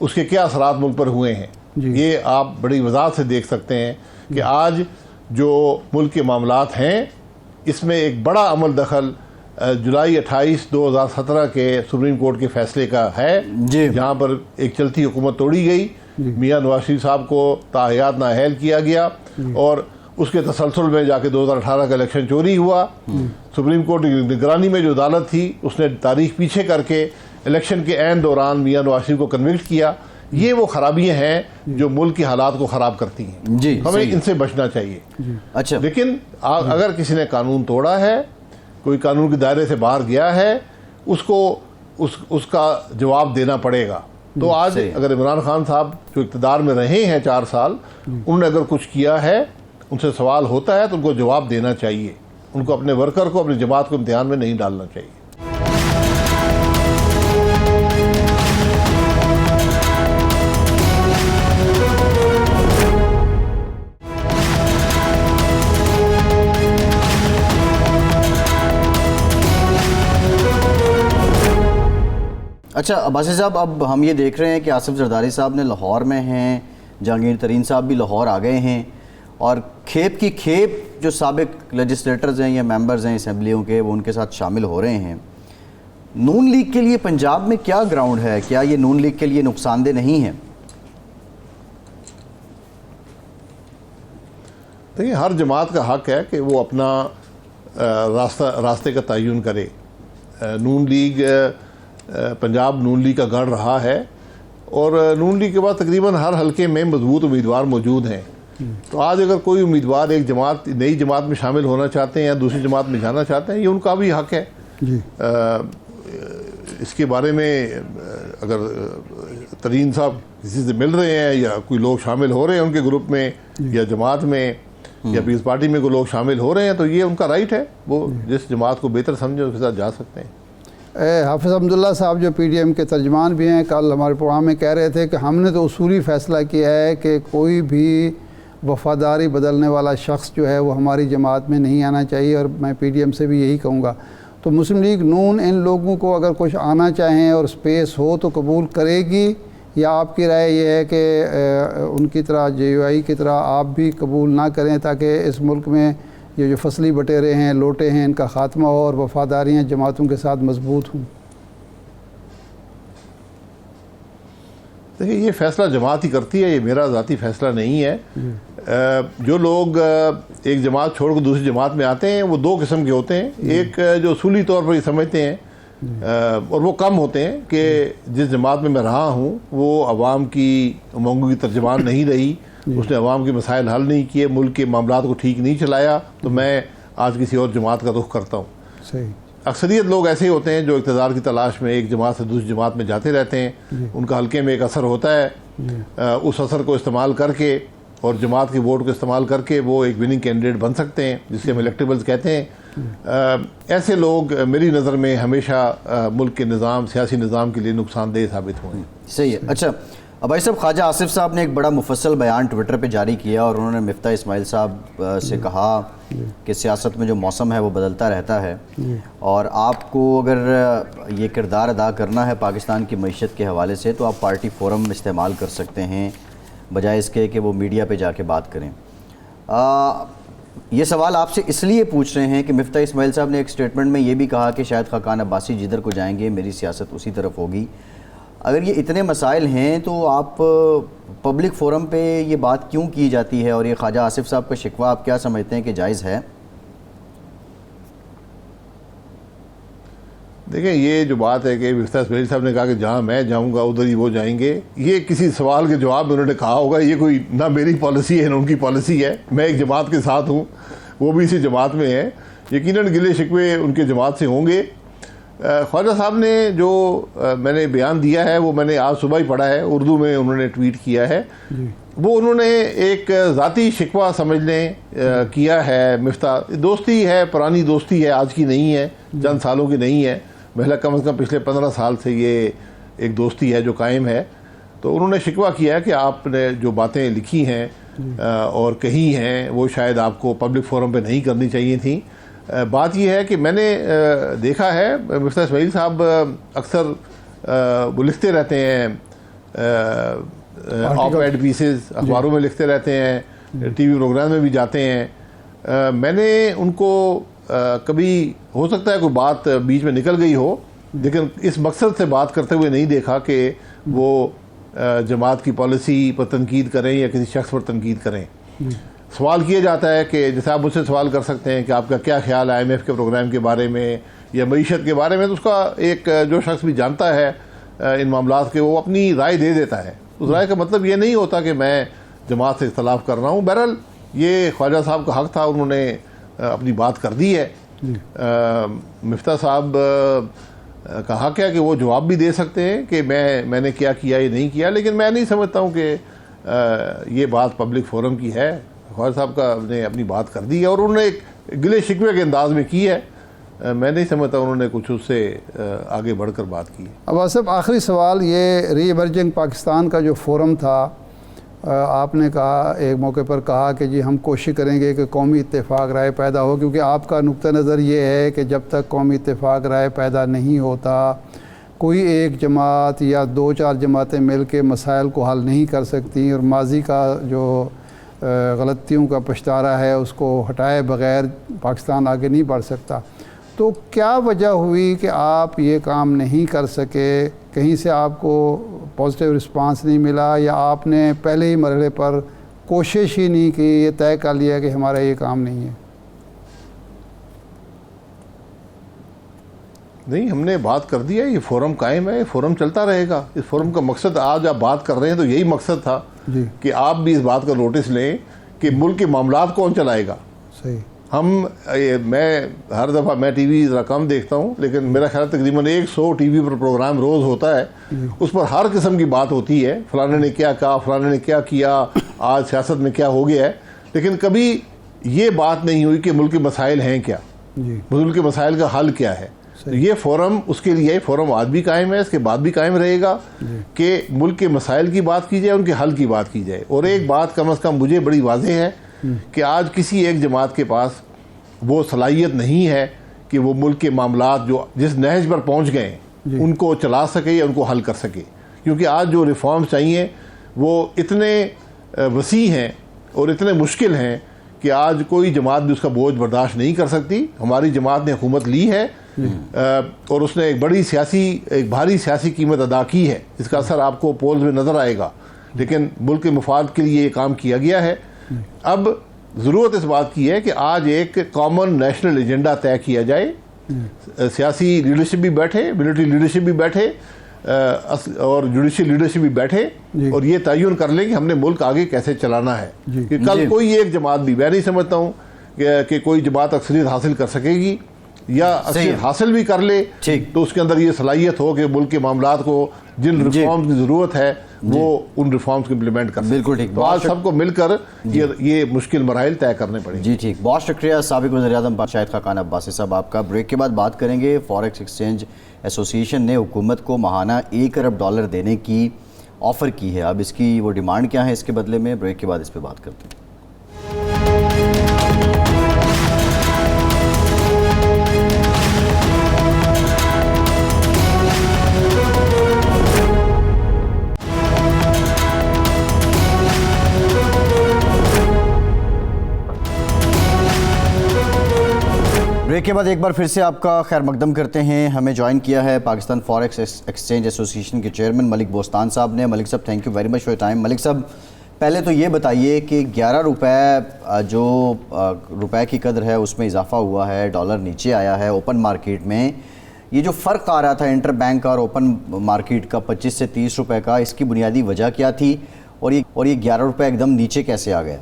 उसके क्या असरात मुल्क पर हुए हैं ये आप बड़ी वजाहत से देख सकते हैं कि आज जो मुल्क के मामलात हैं इसमें एक बड़ा अमल दखल जुलाई 28, 2017 के सुप्रीम कोर्ट के फैसले का है, जहाँ पर एक चलती हुकूमत तोड़ी गई, मियाँ नवाज शरीफ साहब को ताहयात नाअहल किया गया और उसके तसलसल में जाके 2018 का इलेक्शन चोरी हुआ। सुप्रीम कोर्ट की निगरानी में जो अदालत थी उसने तारीख पीछे करके इलेक्शन के ऐन दौरान मियाँ नवाज शरीफ को कन्विक्ट किया। ये वो खराबियाँ हैं जो मुल्क की हालात को ख़राब करती हैं जी, हमें इनसे बचना चाहिए। अच्छा, लेकिन अगर किसी ने कानून तोड़ा है, कोई कानून के दायरे से बाहर गया है, उसको उसका जवाब देना पड़ेगा। तो आज अगर इमरान खान साहब जो इक़्तिदार में रहे हैं 4 साल, उन्होंने अगर कुछ किया है, उनसे सवाल होता है तो उनको जवाब देना चाहिए। उनको अपने वर्कर को, अपनी जमात को इम्तिहान में नहीं डालना चाहिए। अच्छा अब्बासी साहब, अब हम ये देख रहे हैं कि आसिफ जरदारी साहब ने लाहौर में हैं, जहांगीर तरीन साहब भी लाहौर आ गए हैं, और खेप की खेप जो साबिक लेजिस्लेटर्स हैं या मेंबर्स हैं असम्बलियों के, वो उनके साथ शामिल हो रहे हैं। नून लीग के लिए पंजाब में क्या ग्राउंड है? क्या ये नून लीग के लिए नुकसानदेह नहीं है? देखिए, हर जमात का हक है कि वो अपना रास्ते का तयन करे। नून लीग पंजाब नून लीग का गढ़ रहा है, और नून लीग के बाद तकरीबन हर हलके में मजबूत उम्मीदवार मौजूद हैं। तो आज अगर कोई उम्मीदवार एक नई जमात में शामिल होना चाहते हैं या दूसरी जमात में जाना चाहते हैं, ये उनका भी हक है जी। इसके बारे में अगर तरीन साहब किसी से मिल रहे हैं या कोई लोग शामिल हो रहे हैं उनके ग्रुप में या जमात में या पीस पार्टी में कोई लोग शामिल हो रहे हैं, तो ये उनका राइट है। वो जिस जमात को बेहतर समझे उसके साथ जा सकते हैं। हाफिज़ अब्दुल्ला साहब जो PDM के तर्जमान भी हैं, कल हमारे प्रोग्राम में कह रहे थे कि हमने तो उसूली फ़ैसला किया है कि कोई भी वफ़ादारी बदलने वाला शख्स जो है वो हमारी जमात में नहीं आना चाहिए, और मैं PDM से भी यही कहूँगा। तो मुस्लिम लीग नून इन लोगों को अगर कुछ आना चाहें और स्पेस हो तो कबूल करेगी, या आपकी राय ये है कि उनकी तरह JUI की तरह आप भी कबूल ना करें, ताकि इस मुल्क में ये जो फसली बटेरे हैं, लोटे हैं, इनका ख़ात्मा हो और वफ़ादारियाँ जमातों के साथ मजबूत हों? देखिए, ये फ़ैसला जमात ही करती है, ये मेरा ज़ाती फ़ैसला नहीं है। जो लोग एक जमात छोड़ कर दूसरी जमात में आते हैं वो 2 किस्म के होते हैं। एक जो उसूली तौर पर ये समझते हैं और वो कम होते हैं कि जिस जमात में मैं रहा हूँ वो अवाम की उमंगों की तर्जमान नहीं रही, उसने अवाम के मसाइल हल नहीं किए, मुल्क के मामलात को ठीक नहीं चलाया, तो मैं आज किसी और जमात का रुख करता हूँ। सही। अक्सरियत लोग ऐसे होते हैं जो इक़्तिदार की तलाश में एक जमात से दूसरी जमात में जाते रहते हैं। उनका हल्के में एक असर होता है, उस असर को इस्तेमाल करके और जमात के वोट को इस्तेमाल करके वो एक विनिंग कैंडिडेट बन सकते हैं, जिससे हम इलेक्टेबल्स कहते हैं। ऐसे लोग मेरी नज़र में हमेशा मुल्क के निज़ाम, सियासी निज़ाम के लिए नुकसानदेह साबित हुए हैं। सही है। अच्छा अब भाई साहब, ख्वाजा आसिफ साहब ने एक बड़ा मुफस्सल बयान ट्विटर पे जारी किया और उन्होंने मिफ्ता इस्माइल साहब से कहा कि सियासत में जो मौसम है वो बदलता रहता है, और आपको अगर ये किरदार अदा करना है पाकिस्तान की मईशत के हवाले से, तो आप पार्टी फोरम इस्तेमाल कर सकते हैं बजाय इसके कि वो मीडिया पे जाके बात करें। ये सवाल आपसे इसलिए पूछ रहे हैं कि मिफ्ता इस्माइल साहब ने एक स्टेटमेंट में ये भी कहा कि शायद खाकान अब्बासी जिधर को जाएंगे मेरी सियासत उसी तरफ होगी। अगर ये इतने मसाइल हैं तो आप पब्लिक फोरम पे ये बात क्यों की जाती है, और ये ख्वाजा आसिफ साहब का शिकवा आप क्या समझते हैं कि जायज़ है? देखिए, ये जो बात है कि मिफ्ता इस्माइल साहब ने कहा कि जहाँ मैं जाऊँगा उधर ही वो जाएंगे, ये किसी सवाल के जवाब में उन्होंने कहा होगा। ये कोई ना मेरी पॉलिसी है ना उनकी पॉलिसी है। मैं एक जमात के साथ हूँ, वो भी इसी जमात में है। यकीनन गिले शिकवे उनके जमात से होंगे। ख्वाजा साहब ने जो मैंने बयान दिया है वो मैंने आज सुबह ही पढ़ा है, उर्दू में उन्होंने ट्वीट किया है। वो उन्होंने एक ज़ाती शिकवा समझने किया है। मिफ्ता दोस्ती है, पुरानी दोस्ती है, आज की नहीं है, चंद सालों की नहीं है, महिला कम से कम पिछले 15 साल से ये एक दोस्ती है जो कायम है। तो उन्होंने शिकवा किया कि आपने जो बातें लिखी हैं और कही हैं वो शायद आपको पब्लिक फोरम पे नहीं करनी चाहिए थी। बात यह है कि मैंने देखा है मिफ्ता इस्माइल साहब अक्सर वो लिखते रहते हैं, ऑप-एड पीसेस अखबारों में लिखते रहते हैं, TV प्रोग्राम में भी जाते हैं। मैंने उनको कभी हो सकता है कोई बात बीच में निकल गई हो, लेकिन इस मकसद से बात करते हुए नहीं देखा कि वो जमात की पॉलिसी पर तनकीद करें या किसी शख्स पर तनकीद करें। सवाल किया जाता है कि जैसे आप मुझसे सवाल कर सकते हैं कि आपका क्या ख्याल है IMF के प्रोग्राम के बारे में या मईशत के बारे में, तो उसका एक जो शख्स भी जानता है इन मामलात के, वो अपनी राय दे देता है। उस राय का मतलब ये नहीं होता कि मैं जमात से इख्तलाफ कर रहा हूँ। बहरहाल ये ख्वाजा साहब का हक था, उन्होंने अपनी बात कर दी है। मिफ्ता साहब कहा क्या कि वो जवाब भी दे सकते हैं कि मैंने क्या किया ये नहीं किया, लेकिन मैं नहीं समझता हूँ कि ये बात पब्लिक फोरम की है। ख्वाजा साहब का ने अपनी बात कर दी है और उन्होंने एक गिले शिकवे के अंदाज में की है। मैं नहीं समझता उन्होंने कुछ उससे आगे बढ़कर बात की है। अब आसिफ, आखिरी सवाल, ये री इमर्जिंग पाकिस्तान का जो फोरम था, आपने कहा एक मौके पर कहा कि जी हम कोशिश करेंगे कि कौमी इत्तेफाक राय पैदा हो, क्योंकि आपका नुक्ता नज़र ये है कि जब तक कौमी इत्तेफाक राय पैदा नहीं होता कोई एक जमात या 2-4 जमातें मिल के मसाइल को हल नहीं कर सकती और माजी का जो गलतियों का पछतारा है उसको हटाए बग़ैर पाकिस्तान आगे नहीं बढ़ सकता। तो क्या वजह हुई कि आप ये काम नहीं कर सके? कहीं से आपको पॉजिटिव रिस्पांस नहीं मिला या आपने पहले ही मरहले पर कोशिश ही नहीं की, ये तय कर लिया कि हमारा ये काम नहीं है? नहीं, हमने बात कर दिया, ये फोरम कायम है, ये फोरम चलता रहेगा। इस फोरम का मकसद, आज आप बात कर रहे हैं तो यही मकसद था कि आप भी इस बात का नोटिस लें कि मुल्क के मामलात कौन चलाएगा। सही। मैं हर दफ़ा मैं टीवी ज़रा कम देखता हूँ, लेकिन मेरा ख्याल तकरीबन 100 टीवी पर प्रोग्राम रोज़ होता है। उस पर हर किस्म की बात होती है, फलाने ने क्या कहा, फलाने ने क्या किया, आज सियासत में क्या हो गया है, लेकिन कभी ये बात नहीं हुई कि मुल्क के मसाइल हैं क्या, मुल्क के मसाइल का हल क्या है। तो ये फोरम उसके लिए, फोरम आज भी कायम है, इसके बाद भी कायम रहेगा कि मुल्क के मसाइल की बात की जाए, उनके हल की बात की जाए। और एक बात कम अज़ कम मुझे बड़ी वाज़ेह है कि आज किसी एक जमात के पास वो सलाहियत नहीं है कि वो मुल्क के मामलात जो जिस नहज पर पहुंच गए उनको चला सके या उनको हल कर सके, क्योंकि आज जो रिफॉर्म्स चाहिए वो इतने वसी हैं और इतने मुश्किल हैं कि आज कोई जमात भी उसका बोझ बर्दाश्त नहीं कर सकती। हमारी जमात ने हुकूमत ली है और उसने एक भारी सियासी कीमत अदा की है, इसका असर आपको पोल्स में नज़र आएगा, लेकिन मुल्क के मुफाद के लिए ये काम किया गया है। अब ज़रूरत इस बात की है कि आज एक कॉमन नेशनल एजेंडा तय किया जाए, सियासी लीडरशिप भी बैठे, मिलिट्री लीडरशिप भी बैठे और जुडिशल लीडरशिप भी बैठे और ये तयन कर लें कि हमने मुल्क आगे कैसे चलाना है। कि कल कोई एक जमात भी, मैं नहीं समझता हूँ कि कोई जमात अक्सरियत हासिल कर सकेगी, या अक्सरियत हासिल भी कर ले तो उसके अंदर ये सलाहियत हो कि मुल्क के मामलात को जिन रिफॉर्म्स की ज़रूरत है वो उन रिफॉर्म्स को इम्प्लीमेंट कर। बिल्कुल ठीक। तो आज सबको मिलकर ये मुश्किल मराइल तय करने पड़ेंगे। जी ठीक, बहुत शुक्रिया साबिक वज़ीर-ए-आज़म शाहिद खाकान अब्बासी साहब आपका। ब्रेक के बाद बात करेंगे। फॉरेक्स एक्सचेंज एसोसिएशन ने हुकूमत को माहाना $1 अरब देने की ऑफ़र की है। अब इसकी वो डिमांड क्या है इसके बदले में, ब्रेक के बाद इस पर बात करते हैं। ब्रेक के बाद एक बार फिर से आपका खैर मकदम करते हैं। हमें ज्वाइन किया है पाकिस्तान फॉरेक्स एक्सचेंज एसोसिएशन के चेयरमैन मलिक बोस्तान साहब ने। मलिक साहब, thank you very much for your time. Malik साहब, पहले तो ये बताइए कि 11 रुपये जो रुपए की कदर है उसमें इजाफा हुआ है, डॉलर नीचे आया है ओपन मार्केट में, ये जो फ़र्क आ रहा था इंटर बैंक और ओपन मार्केट का 25 से 30 रुपये का, इसकी बुनियादी वजह क्या थी और ये 11 रुपये एकदम नीचे कैसे आ गया?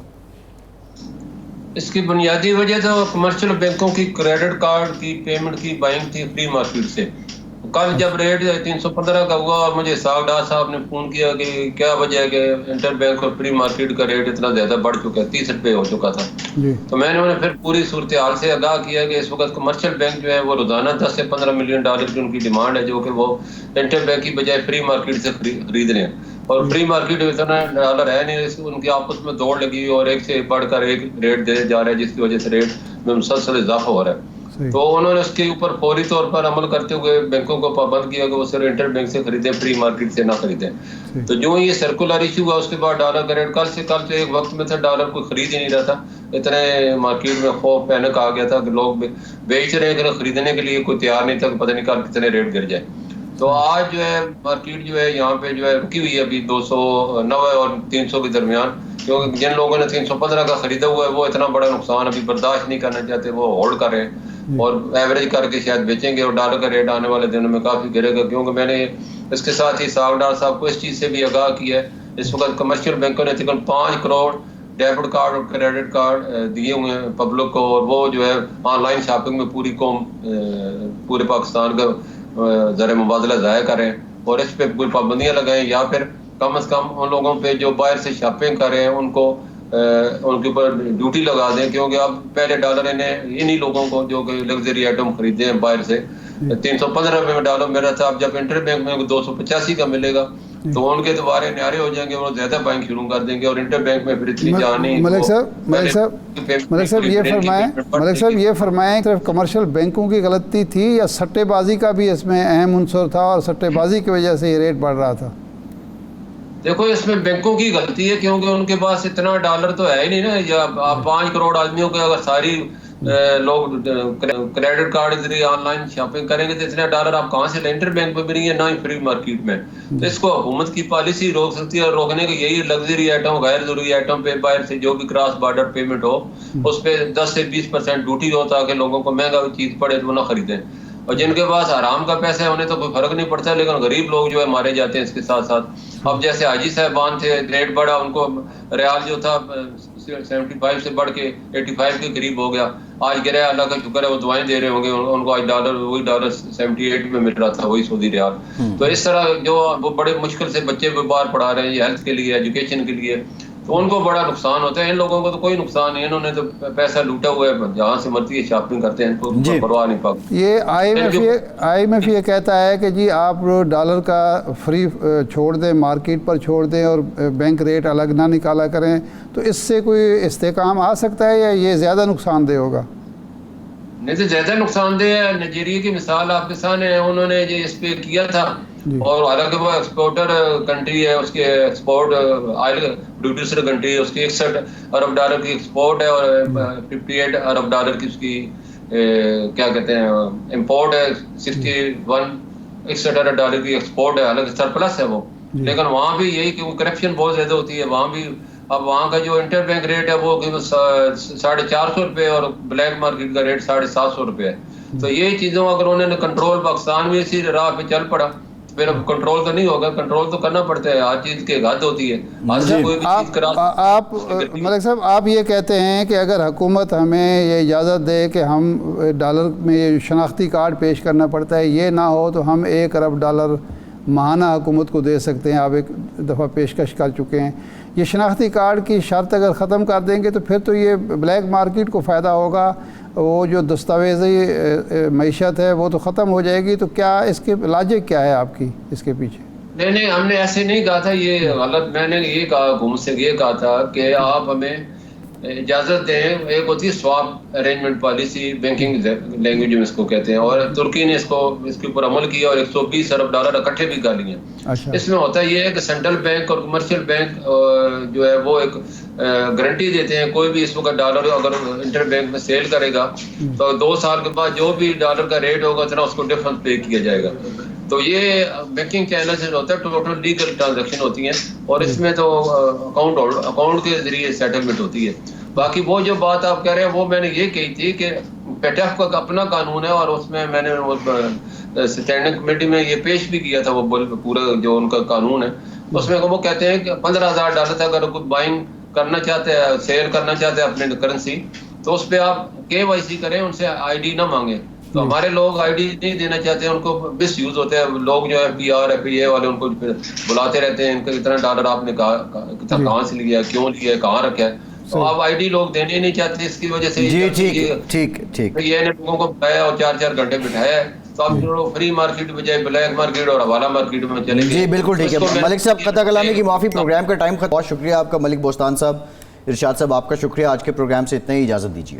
इसकी बुनियादी वजह तो कमर्शियल बैंकों की क्रेडिट कार्ड की पेमेंट की बाइंग थी फ्री मार्केट से। कल जब रेट 315 का हुआ और मुझे सागडार साहब ने फ़ोन किया कि क्या वजह है कि इंटर बैंक और फ्री मार्केट का रेट इतना ज़्यादा बढ़ चुका है, 30 रुपये हो चुका था। तो मैंने उन्हें फिर पूरी सूरत हाल से आगाह किया कि इस वक्त कमर्शियल बैंक जो है वो रोज़ाना 10 से 15 मिलियन डॉलर की उनकी डिमांड है, जो कि वो इंटर बैंक की बजाय फ्री मार्केट से खरीद रहे हैं। और फ्री मार्केट में इतना डॉलर है नहीं, उनकी आपस में दौड़ लगी और एक से बढ़कर एक रेट दे जा रहे हैं, जिसकी वजह से रेट में मुसलसल इजाफा हो रहा है। तो उन्होंने उसके ऊपर फौरी तौर पर अमल करते हुए बैंकों को पाबंद किया कि वो सिर्फ इंटर बैंक से खरीदें, फ्री मार्केट से ना खरीदें। तो जो ये सर्कुलर इशू हुआ उसके बाद डॉलर का रेट कल से एक वक्त में था डॉलर को खरीद ही नहीं रहा था, इतने मार्केट में खौफ पैनिक आ गया था कि लोग बेच रहे हैं, खरीदने के लिए कोई तैयार नहीं था, पता नहीं कल कितने रेट गिर जाए। तो आज जो है मार्केट जो है यहाँ पे जो है रुकी हुई है अभी 290 और 300 के दरमियान, क्योंकि जिन लोगों ने 315 का खरीदा हुआ है वो इतना बड़ा नुकसान अभी बर्दाश्त नहीं करना चाहते, वो होल्ड कर रहे हैं और एवरेज करके शायद बेचेंगे और डॉलर का रेट आने वाले दिनों में काफ़ी गिरेगा। क्योंकि मैंने इसके साथ ही सागडार साहब को इस चीज़ से भी आगाह किया है, इस वक्त कमर्शियल बैंकों ने तकरीबन 5 करोड़ डेबिट कार्ड और क्रेडिट कार्ड दिए हुए हैं पब्लिक को, और वो जो है ऑनलाइन शॉपिंग में पूरे पाकिस्तान का ज़र मुबादला ज़ाया करें और इस पे कोई पाबंदियाँ लगाएं, या फिर कम से कम उन लोगों पे जो बाहर से शॉपिंग कर रहे हैं उनको उनके ऊपर ड्यूटी लगा दें, क्योंकि अब पहले डॉलर इन्हीं लोगों को जो कि लग्जरी आइटम खरीदे हैं बाहर से 315 रुपये में डॉलर मेरा था, अब जब इंटर बैंक में 285 का मिलेगा तो उनके दोबारे न्यारे हो जाएंगे, वो ज्यादा बैंक शुरू कर देंगे और इंटर बैंक में फिर इतनी जान नहीं। मलिक साहब ये फरमाएं सिर्फ कमर्शियल बैंकों की गलती थी या सट्टेबाजी का भी इसमें अहम उनसर था और सट्टेबाजी की वजह से ये रेट बढ़ रहा था? देखो, इसमें बैंकों की गलती है क्योंकि उनके पास इतना डॉलर तो है ही नहीं ना। या आप 5 करोड़ आदमियों को अगर सारी लोग क्रेडिट कार्ड के जरिए ऑनलाइन शॉपिंग करेंगे तो इतने डॉलर आप कहाँ से लें? इंटर बैंक में भी नहीं है, ना ही फ्री मार्केट में। तो इसको हुकूमत की पॉलिसी रोक सकती है और रोकने की यही लग्जरी आइटम, गैर जरूरी आइटम पे बाहर से जो भी क्रॉस बॉर्डर पेमेंट हो उस पर 10 से 20% ड्यूटी हो, ताकि लोगों को महंगा चीज पड़े तो वो ना खरीदें। और जिनके पास आराम का पैसा है उन्हें तो कोई फर्क नहीं पड़ता, लेकिन गरीब लोग जो है मारे जाते हैं इसके साथ साथ। अब जैसे हाजी साहबान थे, रेट बढ़ा, उनको रियाल जो था 75 से बढ़ के 85 के करीब हो गया, आज गिरा, अल्लाह का शुक्र है वो दुआएं दे रहे होंगे उनको, आज वही डॉलर 78 में मिल रहा था, वही सऊदी रियाल। तो इस तरह जो वो बड़े मुश्किल से बच्चे को बाहर पढ़ा रहे हैं हेल्थ के लिए, एजुकेशन के लिए, तो उनको बड़ा नुकसान होता है। इन लोगों को तो कोई नुकसान नहीं, इन्होंने तो पैसा लूटा हुआ है, जहाँ से मर्जी है शॉपिंग करते हैं, इनको परवाह नहीं पाती। ये IMF ये कहता है कि जी आप डॉलर का फ्री छोड़ दें, मार्केट पर छोड़ दें और बैंक रेट अलग ना निकाला करें, तो इससे कोई इस्तेकाम आ सकता है या ये ज़्यादा नुकसानदेह होगा? नहीं तो ज्यादा नुकसानदेह है। नाइजीरिया की मिसाल आपके सामने है, उन्होंने ये इस पे किया था और हालांकि वो एक्सपोर्टर कंट्री है, उसके एक्सपोर्ट ऑयल प्रोड्यूसर कंट्री है, उसकी 61 अरब डॉलर की एक्सपोर्ट है और 58 अरब डॉलर की उसकी क्या कहते हैं इंपोर्ट है, 61 अरब डॉलर की एक्सपोर्ट है, हालांकि सरप्लस है वो। लेकिन वहाँ भी यही कि करप्शन बहुत ज्यादा होती है वहाँ भी। अब वहाँ का जो इंटर बैंक रेट है वो 450 रुपये और ब्लैक मार्केट का रेट 750 रुपये है। तो ये चीज़ों अगर उन्होंने कंट्रोल, पाकिस्तान भी इसी राह पे चल पड़ा, फिर अब कंट्रोल तो नहीं होगा, कंट्रोल तो करना पड़ता है, हर चीज़ की हद होती है। कोई भी चीज़ करा आप मलिक साहब आप ये कहते हैं कि अगर हुकूमत हमें ये इजाज़त दे कि हम डॉलर में ये शनाख्ती कार्ड पेश करना पड़ता है, ये ना हो तो हम 1 अरब डॉलर माहाना हुकूमत को दे सकते हैं। आप एक दफ़ा पेशकश कर चुके हैं। ये शनाख्ती कार्ड की शर्त अगर ख़त्म कर देंगे तो फिर तो ये ब्लैक मार्केट को फ़ायदा होगा, वो जो दस्तावेज़ी मईशत है वो तो ख़त्म हो जाएगी। तो क्या इसके लॉजिक क्या है आपकी इसके पीछे? नहीं, हमने ऐसे नहीं कहा था, ये गलत। मैंने ये कहा, हुकूमत से ये कहा था कि आप हमें इजाज़त दें। एक होती है swap arrangement policy, banking language में इसको कहते हैं, और तुर्की ने इसके ऊपर अमल किया और 120 अरब डॉलर इकट्ठे भी कर लिए। अच्छा। इसमें होता ये है कि सेंट्रल बैंक और कमर्शियल बैंक जो है वो एक गारंटी देते हैं, कोई भी इस वक्त डॉलर अगर इंटर बैंक में सेल करेगा तो 2 साल के बाद जो भी डॉलर का रेट होगा उतना उसको डिफरेंस पे किया जाएगा। तो ये बैंकिंग चैनल से होता है, टोटल लीगल ट्रांजैक्शन होती हैं और इसमें तो अकाउंट के जरिए सेटलमेंट होती है। बाकी वो जो बात आप कह रहे हैं वो मैंने ये कही थी कि पेटफ का अपना कानून है और उसमें मैंने स्टैंडिंग कमेटी में ये पेश भी किया था, वो पूरा जो उनका कानून है उसमें वो कहते हैं कि 15,000 डॉलर तक अगर कोई बाइंग करना चाहते हैं, सेल करना चाहते हैं अपने करेंसी, तो उस पर आप KYC करें, उनसे ID ना मांगे। तो हमारे लोग ID नहीं देना चाहते हैं, उनको मिस यूज होते हैं। लोग जो है PR FPA वाले उनको बुलाते रहते हैं, इनका इतना डॉलर आपने कहाँ से लिया, क्यों लिया, कहाँ रखा है। तो अब ID लोग देने नहीं चाहते, इसकी वजह से ठीक ये लोगों को बताया और 4-4 घंटे बिठाया है। तो अब जो फ्री मार्केट बजाय ब्लैक मार्केट और हवाला मार्केट में चलेंगे। जी बिल्कुल ठीक है। मलिक साहब, कता कलामी की माफ़ी, प्रोग्राम का टाइम खत्म। बहुत शुक्रिया आपका मलिक बोस्तान साहब। इरशाद साहब आपका शुक्रिया। आज के प्रोग्राम से इतना ही, इजाज़त दीजिए।